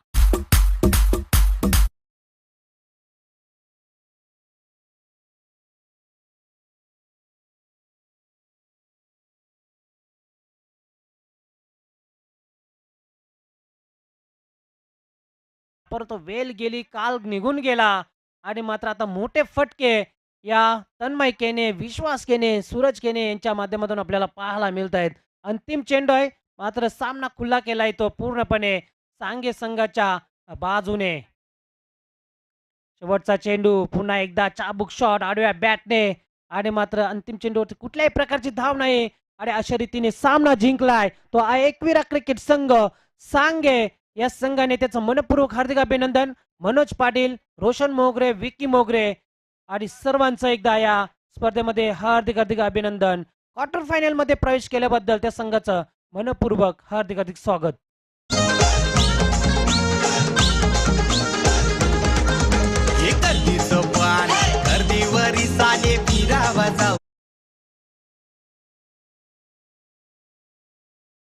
परंतु वेल गेली, काल निघून गेला आणि मात्र आता मोठे फटके या तन्मय केने, विश्वास केने, सूरज केने यांच्या माध्यमातून आपल्याला पाहायला मिळत आहेत. अंतिम चेंडू आहे मात्र सामना खुला केलाय तो पूर्णपणे सांगे संघाच्या बाजूने. शेवटचा चेंडू, पुन्हा एकदा चाबूक शॉट आडव्या बॅटने आणि मात्र अंतिम चेंडूवरती कुठल्याही प्रकारची धाव नाही आणि अशा रीतीने सामना जिंकलाय तो एकविरा क्रिकेट संघ सांगे. या संघाने त्याचं मनपूर्वक हार्दिक अभिनंदन. मनोज पाटील, रोशन मोगरे, विक्की मोगरे आणि सर्वांचं एकदा या स्पर्धेमध्ये हार्दिक हार्दिक अभिनंदन. क्वार्टर फायनलमध्ये प्रवेश केल्याबद्दल त्या संघाचं मनपूर्वक हार्दिक स्वागत.